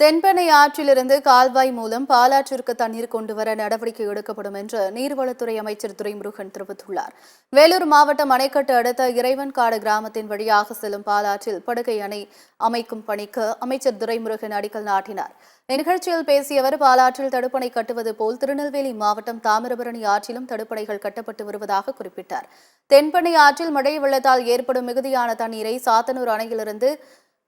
தென்பெண்ணை ஆற்றிலிருந்து கால்வாய் மூலம் பாலாற்றிற்கு தண்ணீர் கொண்டுவர நடவடிக்கை எடுக்கப்படும் என்று நீர்வளத்துறை அமைச்சர் துரைமுருகன் தெரிவித்துள்ளார். வேலூர் மாவட்டம் அணைக்கட்டு அடுத்த இறைவன்காடு கிராமத்தின் வழியாக செல்லும் பாலாற்றில் படுகை அணை அமைக்கும் பணிக்கு அமைச்சர் துரைமுருகன் அடிக்கல் நாட்டினார். இந்நிகழ்ச்சியில் பேசிய அவர், பாலாற்றில் தடுப்பணை கட்டுவது போல் திருநெல்வேலி மாவட்டம் தாமிரபரணி ஆற்றிலும் தடுப்பணைகள் கட்டப்பட்டு வருவதாக குறிப்பிட்டார். தென்பெண்ணை ஆற்றில் மழை வெள்ளத்தால் ஏற்படும் மிகுதியான தண்ணீரை சாத்தனூர் அணையிலிருந்து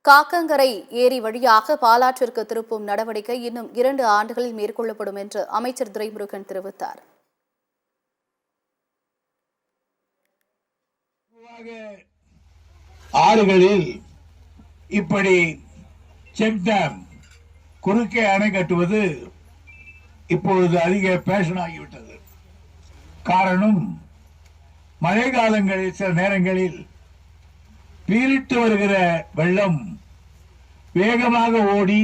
காக்கங்கரை ஏரி வழியாக பாலாற்றிற்கு திருப்பும் நடவடிக்கை இன்னும் 2 ஆண்டுகளில் மேற்கொள்ளப்படும் என்று அமைச்சர் துரைமுருகன் தெரிவித்தார். ஆறுகளில் இப்படி செக் டேம் குறுக்கே அணை கட்டுவது இப்பொழுது அதிக பேஷன் ஆகிவிட்டது. காரணம், மழை காலங்களில் சில நேரங்களில் பீரிட்டு வருகிற வெள்ளம் வேகமாக ஓடி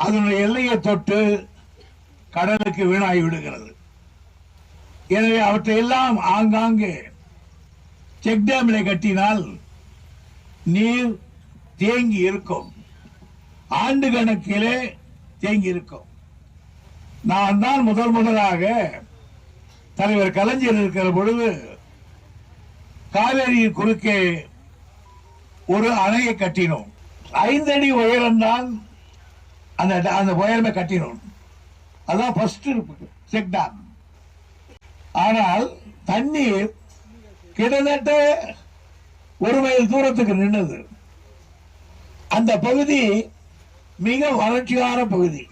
அதனுடைய எல்லையை தொட்டு கடலுக்கு வீணாகி விடுகிறது. எனவே அவற்றையெல்லாம் ஆங்காங்கே செக் டேமில் கட்டினால் நீர் தேங்கி இருக்கும், ஆண்டு கணக்கிலே தேங்கி இருக்கும். நான் தான் முதலாக தலைவர் கலைஞர் இருக்கிற பொழுது காவேரி குறுக்கே ஒரு அணையை கட்டினோம். 5 அடி உயரம் தான் அந்த உயரமே கட்டினோம். அதான் ஃபர்ஸ்ட் செக் டேம். ஆனால் தண்ணீர் கிட்டத்தட்ட 1 மைல் தூரத்துக்கு நின்றது. அந்த பகுதி மிக வறட்சியான பகுதி.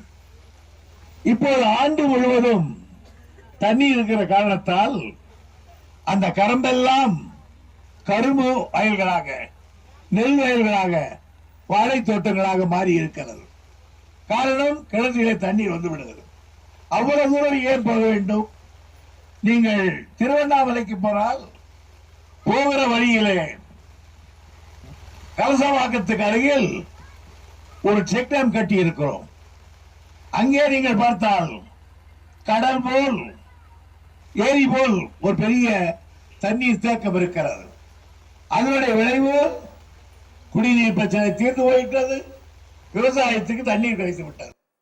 இப்போது ஆண்டு முழுவதும் தண்ணீர் இருக்கிற காரணத்தால் அந்த கரம்பெல்லாம் கரும்பு வயல்களாக, நெல் வயல்களாக, வாழை தோட்டங்களாக மாறி இருக்கிறது. காரணம், கிணற்றிலே தண்ணீர் வந்து விடுகிறது. அவ்வளவு தூரம் ஏன் போக வேண்டும்? நீங்கள் திருவண்ணாமலைக்கு போனால் போகிற வழியிலே கலசவாக்கத்துக்கு அருகில் ஒரு செக் டேம் கட்டி இருக்கிறோம். அங்கே நீங்கள் பார்த்தால் கடல் போல், ஏரி போல் ஒரு பெரிய தண்ணீர் தேக்கம் இருக்கிறது. அதனுடைய விளைவு குடிநீர் பிரச்சனை தீர்ந்து போயிட்டது, விவசாயத்துக்கு தண்ணீர் கிடைத்து விட்டது.